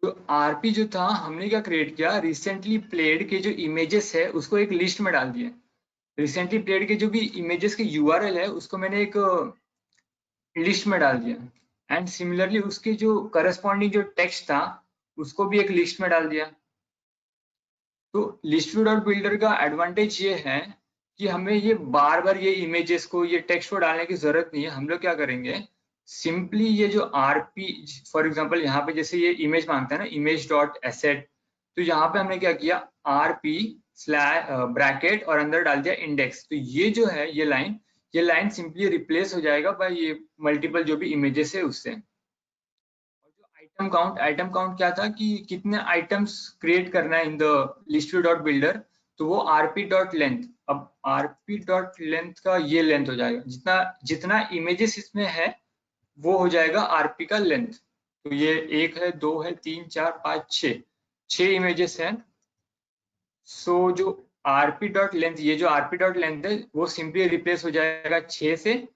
तो आरपी जो था, हमने क्या क्रिएट किया, रिसेंटली प्लेड के जो इमेजेस है उसको एक लिस्ट में डाल दिया। रिसेंटली प्लेड के जो भी इमेजेस के यूआरएल है उसको मैंने एक लिस्ट में डाल दिया, एंड सिमिलरली उसके जो करस्पॉन्डिंग जो टेक्स्ट था उसको भी एक लिस्ट में डाल दिया। तो लिस्ट व्यू डॉट बिल्डर का एडवांटेज ये है कि हमें ये बार बार ये इमेजेस को, ये टेक्स्ट को डालने की जरूरत नहीं है। हम लोग क्या करेंगे, सिंपली ये जो आरपी, फॉर एग्जांपल यहाँ पे जैसे ये इमेज मांगता है ना, इमेज डॉट एसेट, तो यहाँ पे हमने क्या किया, आरपी स्लैश ब्रैकेट और अंदर डाल दिया इंडेक्स। तो ये जो है ये लाइन सिंपली रिप्लेस हो जाएगा बाय ये मल्टीपल जो भी इमेजेस है उससे। आइटम काउंट क्या था कि कितने आइटम्स क्रिएट करना है in the list view dot builder, तो वो आरपी डॉट लेंथ। अब आरपी डॉट लेंथ का ये लेंथ हो जाएगा, जितना इमेजेस इसमें है वो हो जाएगा आरपी का लेंथ। तो ये 1 है, 2 है, 3, 4, 5, 6 इमेजेस है। सो जो आरपी डॉट लेंथ, ये जो आरपी डॉट लेंथ है वो सिंपली रिप्लेस हो जाएगा 6 से,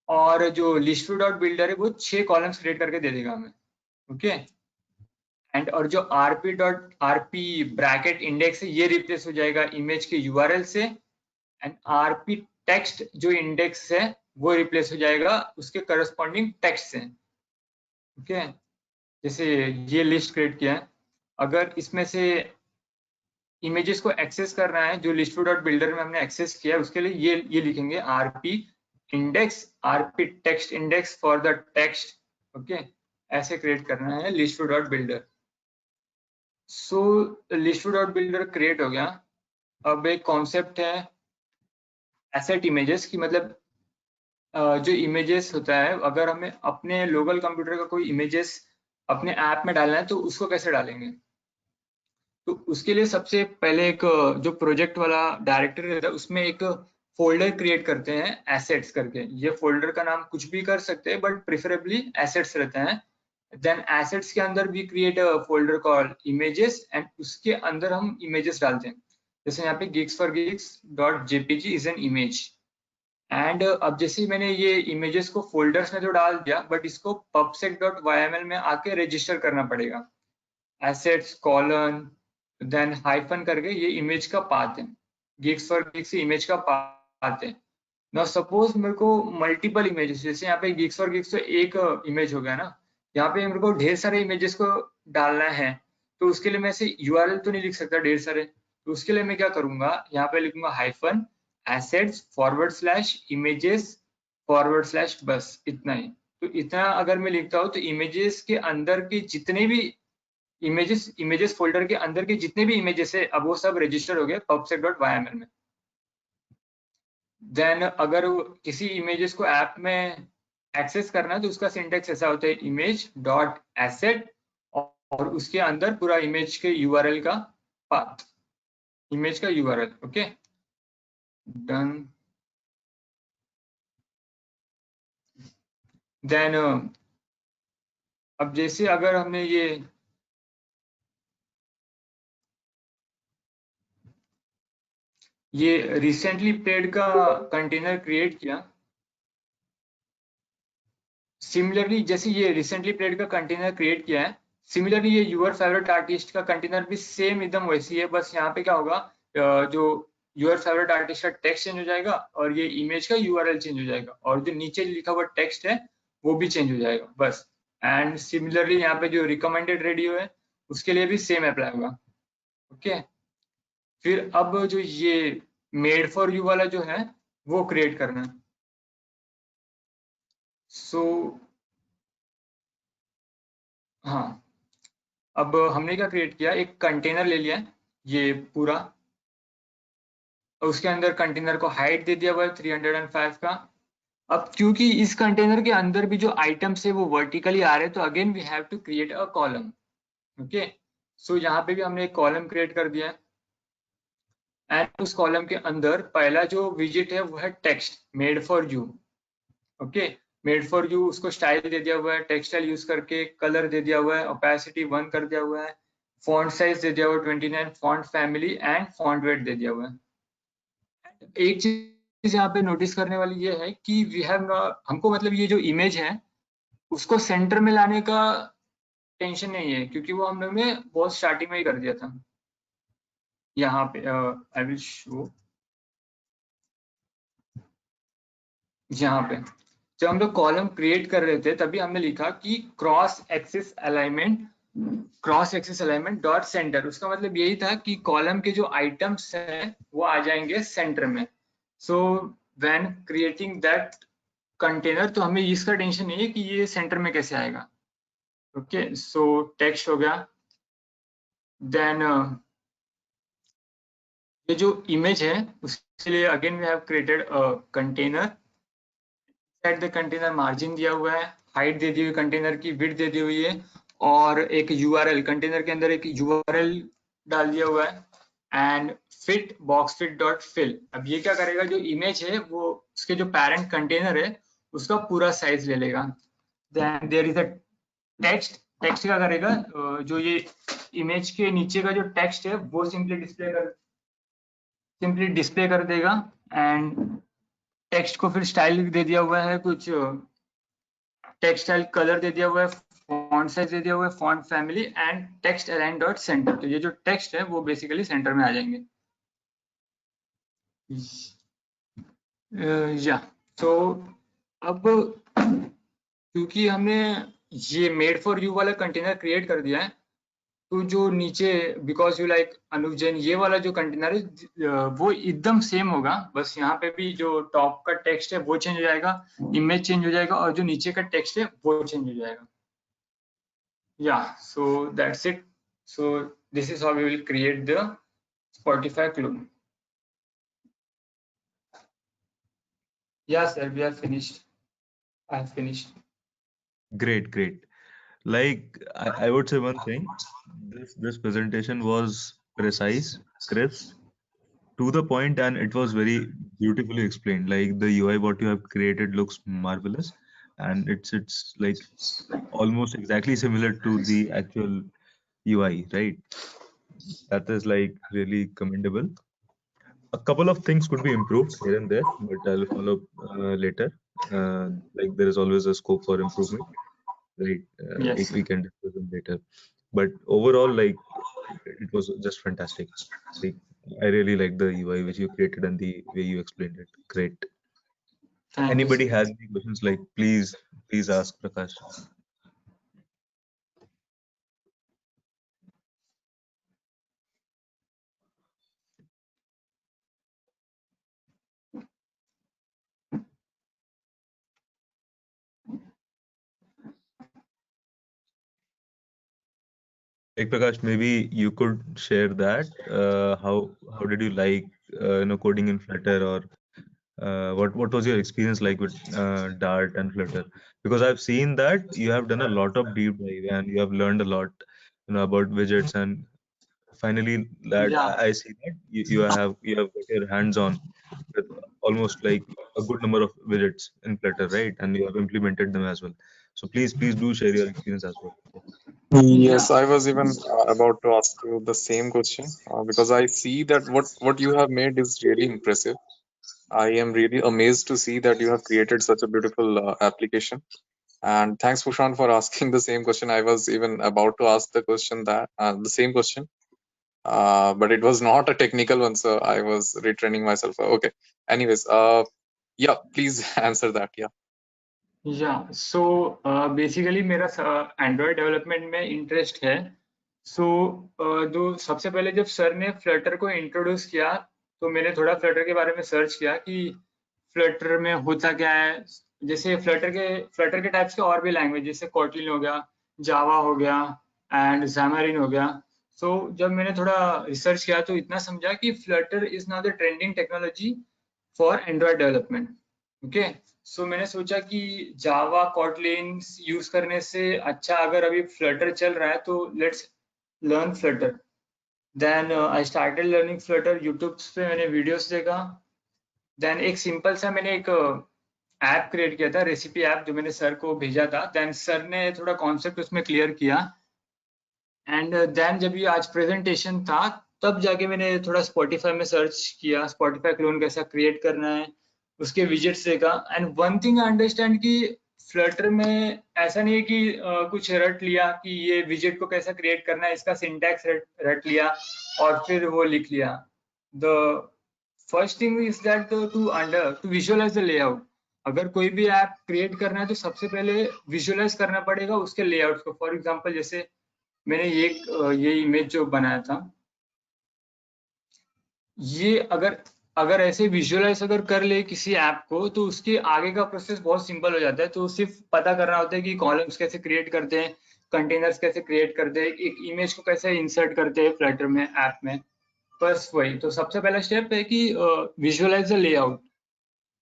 और जो लिस्ट व्यू डॉट बिल्डर है वो 6 कॉलम्स क्रिएट करके दे देगा हमें। ओके, एंड और जो आरपी ब्रैकेट इंडेक्स है ये रिप्लेस हो जाएगा इमेज के यूआरएल से, एंड आरपी टेक्स्ट जो इंडेक्स है वो रिप्लेस हो जाएगा उसके करस्पॉन्डिंग टेक्स्ट से। ओके, जैसे ये लिस्ट क्रिएट किया है, अगर इसमें से इमेजेस को एक्सेस करना है जो लिस्ट व्यू डॉट बिल्डर में हमने एक्सेस किया है, उसके लिए ये लिखेंगे RP index, RP text index for the text. Okay, ऐसे क्रिएट करना है list view dot builder. So list view dot builder create हो गया। अब एक कॉन्सेप्ट है एसेट इमेजेस की, मतलब जो इमेजेस होता है, अगर हमें अपने लोकल कंप्यूटर का कोई इमेजेस अपने ऐप में डालना है तो उसको कैसे डालेंगे। तो उसके लिए सबसे पहले एक जो प्रोजेक्ट वाला डायरेक्टरी रहता है उसमें एक फोल्डर क्रिएट करते हैं एसेट्स करके। ये फोल्डर का नाम कुछ भी कर सकते हैं बट प्रिफरेबली एसेट्स रहते हैं। देन एसेट्स के अंदर भी create a folder called images, and उसके अंदर हम इमेजेस डालते हैं। जैसे यहाँ पे gigs for gigs dot JPG is an image, and अब जैसे मैंने ये इमेजेस को फोल्डर्स में तो डाल दिया, बट इसको pubsec.yml में आके रजिस्टर करना पड़ेगा। एसेट्स कॉलन देन हाइफन करके ये इमेज का पाथ है, gigs for gigs इमेज का पाथ है। नाउ सपोज मेरे को मल्टीपल इमेजेस, जैसे यहाँ पे gigs for gigs तो एक इमेज हो गया ना, यहाँ पे मेरे को ढेर सारे इमेजेस को डालना है, तो उसके लिए मैं ऐसे यूआरएल तो नहीं लिख सकता ढेर सारे। तो उसके लिए मैं क्या करूंगा, यहाँ पे लिखूंगा hyphen assets forward slash images forward slash, बस इतना ही। तो इतना अगर मैं लिखता हूँ तो इमेजेस के अंदर के जितने भी इमेजेस फोल्डर के अंदर के जितने भी इमेजेस है अब वो सब रजिस्टर हो गए pubsec.yml में। देन अगर किसी इमेजेस को ऐप में एक्सेस करना है तो उसका सिंटेक्स ऐसा होता है, इमेज डॉट एसेट और उसके अंदर पूरा इमेज के यूआरएल का पाथ, इमेज का यूआरएल। Okay, done. देन अब जैसे अगर हमने ये रिसेंटली प्लेड का कंटेनर क्रिएट किया, सिमिलरली जैसे ये रिसेंटली प्लेड का कंटेनर क्रिएट किया है, सिमिलरली ये यूर फेवरेट आर्टिस्ट का कंटेनर भी सेम एकदम वैसी है। बस यहाँ पे क्या होगा, जो यूर फेवरेट आर्टिस्ट का टेक्स्ट चेंज हो जाएगा और ये इमेज का यूआरएल चेंज हो जाएगा, और जो नीचे लिखा हुआ टेक्स्ट है वो भी चेंज हो जाएगा बस। एंड सिमिलरली यहाँ पे जो रिकमेंडेड रेडियो है उसके लिए भी सेम अप्लाई होगा। ओके, फिर अब जो ये मेड फॉर यू वाला जो है वो क्रिएट करना है। सो हाँ, अब हमने क्या क्रिएट किया, एक कंटेनर ले लिया ये पूरा, उसके अंदर कंटेनर को हाइट दे दिया हुआ है 305 का। अब क्योंकि इस कंटेनर के अंदर भी जो आइटम्स है वो वर्टिकली आ रहे हैं, तो again we have to create a column. Okay, so यहाँ पे भी हमने एक कॉलम क्रिएट कर दिया है, एंड उस कॉलम के अंदर पहला जो विजिट है वो है text made for you. Okay, made for you, उसको स्टाइल दे दिया हुआ है, टेक्सटाइल यूज करके कलर दे दिया हुआ है, ओपेसिटी 1 कर दिया हुआ है, फॉन्ट साइज दे दिया हुआ 29, font family and font weight दे दिया हुआ है। एक चीज यहाँ पे नोटिस करने वाली ये है कि वी हैव हमको मतलब ये जो इमेज है उसको सेंटर में लाने का टेंशन नहीं है, क्योंकि वो हम लोग ने बहुत स्टार्टिंग में ही कर दिया था। यहाँ पे आई विल शो, यहाँ पे जब हम लोग कॉलम क्रिएट कर रहे थे तभी हमने लिखा कि cross axis alignment dot centre. उसका मतलब यही था कि कॉलम के जो आइटम्स हैं वो आ जाएंगे सेंटर में। So when creating that container तो हमें इसका टेंशन नहीं है कि ये सेंटर में कैसे आएगा। ओके, सो टेक्स्ट हो गया। देन ये जो इमेज है उसके लिए again we have created a container. At the container margin दिया हुआ है, हाइट दे दी हुई कंटेनर की, विड्थ दे दी हुई है, और एक यूआरएल कंटेनर के अंदर एक यूआरएल डाल दिया हुआ है, and fit box fit dot fill. अब ये क्या करेगा, जो इमेज है वो उसके जो पैरेंट कंटेनर है उसका पूरा साइज ले लेगा। Then there is a text. Text क्या करेगा, जो ये इमेज के नीचे का जो टेक्स्ट है वो सिंपली डिस्प्ले कर देगा। एंड टेक्स्ट को फिर स्टाइल दे दिया हुआ है, कुछ टेक्स्ट स्टाइल कलर दे दिया हुआ है, फॉन्ट साइज दे दिया हुआ है, font family and text align dot centre. तो ये जो टेक्स्ट है वो बेसिकली सेंटर में आ जाएंगे। या तो अब क्योंकि हमने ये मेड फॉर यू वाला कंटेनर क्रिएट कर दिया है, तो जो नीचे बिकॉज यू लाइक अनुज जैन ये वाला जो कंटेनर है वो एकदम सेम होगा, बस यहाँ पे भी जो टॉप का टेक्स्ट है वो चेंज हो जाएगा, इमेज चेंज हो जाएगा, और जो नीचे का टेक्स्ट है वो चेंज हो जाएगा। Yeah, so that's it. So this is how we will create the Spotify club. Yes, sir, we are finished. I have finished. Great, great. Like I would say one thing, this presentation was precise, crisp, to the point, and it was very beautifully explained. Like the UI what you have created looks marvelous, and it's like almost exactly similar to the actual UI, right? That is like really commendable. A couple of things could be improved here and there, but I'll follow later. Like there is always a scope for improvement, right? Yes. We can discuss them later. But overall, like it was just fantastic. Like I really like the UI which you created and the way you explained it. Great. Thank you, Anybody sir. has any questions? Like please ask Prakash. Like Prakash, maybe you could share that. How did you like coding in Flutter, or what was your experience like with Dart and Flutter? Because I've seen that you have done a lot of deep dive and you have learned a lot, about widgets, and finally that Yeah. I see that you have got your hands on with almost like a good number of widgets in Flutter, right? And you have implemented them as well. So please do share your experience as well. Yes, I was even about to ask you the same question because I see that what you have made is really impressive. I am really amazed to see that you have created such a beautiful application. And thanks, Fushan, for asking the same question. I was even about to ask the same question, but it was not a technical one, so I was retraining myself. Okay. Anyways, yeah, please answer that. Yeah. Yeah, so basically मेरा Android development में interest है। सो जो सबसे पहले जब sir ने Flutter को introduce किया तो मैंने थोड़ा फ्लटर के बारे में सर्च किया कि फ्लटर में होता क्या है। जैसे फ्लटर के टाइप्स के और भी लैंग्वेज, जैसे कॉटलिन हो गया, जावा हो गया एंड ज़ैमारिन हो गया। सो जब मैंने थोड़ा रिसर्च किया तो इतना समझा कि Flutter is now the trending technology for Android development. Okay, so मैंने सोचा कि जावा कॉटलिन यूज करने से अच्छा अगर अभी फ्लटर चल रहा है तो let's learn flutter. Then I started learning flutter. YouTube पे मैंने वीडियोस देखा। देन एक सिंपल सा मैंने एक ऐप क्रिएट किया था, रेसिपी ऐप, जो मैंने सर को भेजा था। देन सर ने थोड़ा कॉन्सेप्ट उसमें क्लियर किया एंड देन जब ये आज प्रेजेंटेशन था तब जाके मैंने थोड़ा स्पॉटिफाई में सर्च किया, स्पॉटिफाई क्लोन कैसा क्रिएट करना है, उसके विजेट्स देखा। And one thing I understand कि फ्लटर में ऐसा नहीं है कि कुछ रट लिया कि ये विजेट को कैसा क्रिएट करना है, इसका सिंटैक्स रट लिया और फिर वो लिख लिया। The first thing is that to visualise the layout. अगर कोई भी ऐप क्रिएट करना है तो सबसे पहले विजुअलाइज करना पड़ेगा उसके लेआउट को। फॉर एग्जांपल जैसे मैंने ये इमेज जो बनाया था, ये अगर अगर ऐसे विजुअलाइज अगर कर ले किसी ऐप को तो उसके आगे का प्रोसेस बहुत सिंपल हो जाता है। तो सिर्फ पता करना होता है कि कॉलम्स कैसे क्रिएट करते हैं, कंटेनर्स कैसे क्रिएट करते हैं, एक इमेज को कैसे इंसर्ट करते हैं फ्लटर में, ऐप में। बस वही। तो सबसे पहला स्टेप है कि विजुअलाइज द लेआउट,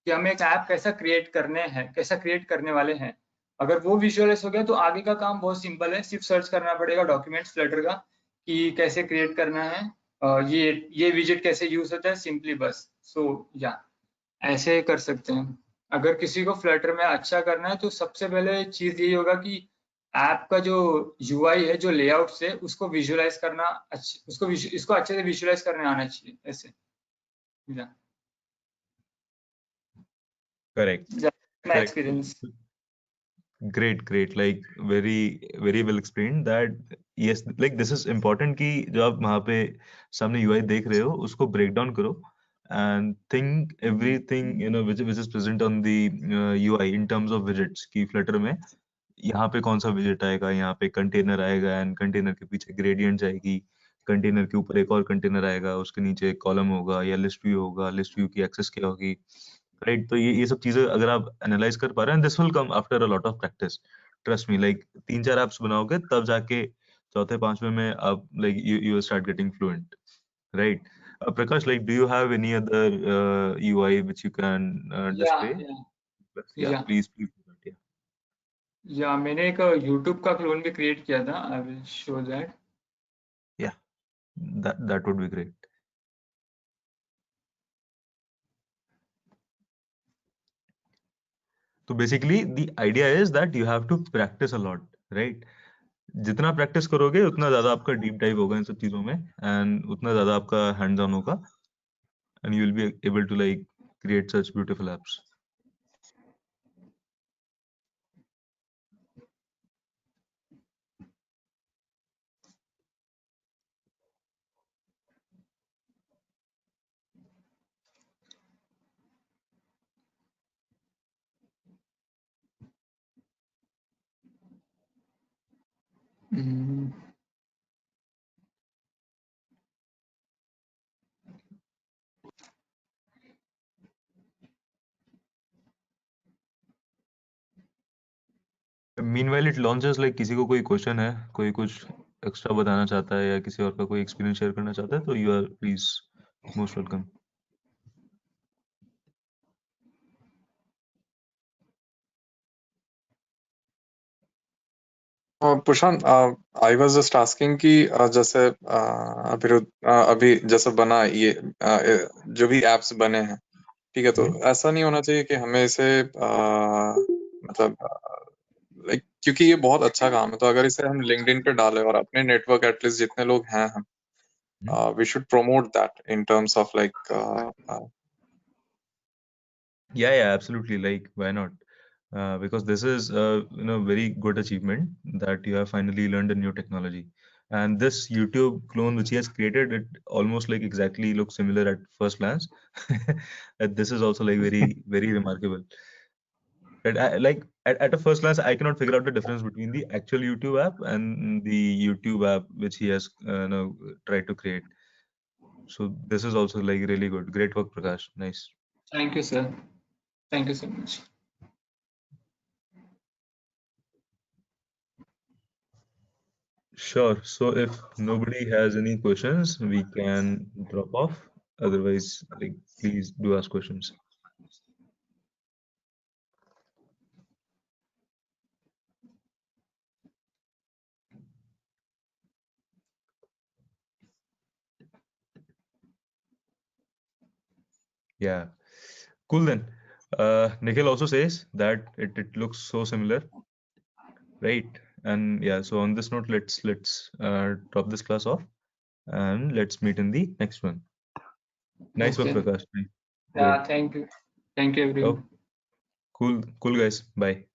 कि हमें एक ऐप कैसा क्रिएट करने हैं, कैसा क्रिएट करने वाले हैं। अगर वो विजुअलाइज हो गया तो आगे का काम बहुत सिंपल है, सिर्फ सर्च करना पड़ेगा डॉक्यूमेंट्स फ्लटर का कि कैसे क्रिएट करना है, ये विजेट कैसे यूज होता है, सिंपली बस। सो या ऐसे कर सकते हैं। अगर किसी को फ्लटर में अच्छा करना है तो सबसे पहले चीज यही होगा कि ऐप का जो यूआई है, जो लेआउट है, उसको विजुअलाइज करना इसको अच्छे से विजुअलाइज करने आना चाहिए। ऐसे या Correct. my Correct. experience. Great. Like very well explained that yes, like this is important कि जो आप वहाँ पे सामने UI देख रहे हो उसको break down करो and think everything which is present on the UI in terms of widgets कि Flutter में यहाँ पे कौन सा widget आएगा, यहाँ पे कंटेनर आएगा एंड कंटेनर के पीछे ग्रेडियंट आएगी, कंटेनर के ऊपर एक और कंटेनर आएगा, उसके नीचे एक कॉलम होगा या लिस्ट व्यू होगा, लिस्ट व्यू की एक्सेस क्या होगी, राइट। तो ये सब चीजें अगर आप एनालाइज कर पा रहे हैं, this will come after a lot of practice, trust me. Like 3-4 apps बनाओगे तब जाके चौथे पांचवे में आप like you start getting fluent, right. Prakash, like, do you have any other UI which you can display? Yeah, या please do that. Yeah. या मैंने एक YouTube का क्लोन भी क्रिएट किया था। I will show that. Yeah, that would be great. तो basically the idea is that you have to practise a lot, right. जितना प्रैक्टिस करोगे उतना ज्यादा आपका डीप डाइव होगा इन सब चीजों में एंड उतना ज्यादा आपका हैंड्स ऑन होगा and you will be able to like create such beautiful apps. Meanwhile it launches, like किसी को कोई क्वेश्चन है, कोई कुछ एक्स्ट्रा बताना चाहता है या किसी और का कोई एक्सपीरियंस शेयर करना चाहता है तो you are please most welcome. Pushan, I was just asking कि जैसे अभी जैसे बना ये जो भी एप्स बने हैं, ठीक है, तो ऐसा नहीं होना चाहिए कि हमें इसे मतलब लाइक, क्योंकि ये बहुत अच्छा काम है, तो अगर इसे हम लिंक्डइन पे डालें और अपने नेटवर्क एटलीस्ट जितने लोग हैं हम we should promote that in terms of like Yeah, absolutely. Like, why not? Because this is very good achievement that you have finally learned a new technology. And this YouTube clone which he has created, it almost like exactly looks similar at first glance. And this is also like very remarkable. But at a first glance, I cannot figure out the difference between the actual YouTube app and the YouTube app which he has tried to create. So this is also like really good. Great work, Prakash. Nice. Thank you sir, thank you so much. Sure. So if nobody has any questions, we can drop off. Otherwise, like, please do ask questions. Yeah. Cool then. Nikhil also says that it looks so similar, right? And yeah, so on this note, let's drop this class off and let's meet in the next one. Nice work, Okay. Prakash. Yeah, Great. thank you. Thank you, everyone. Oh, cool guys. Bye.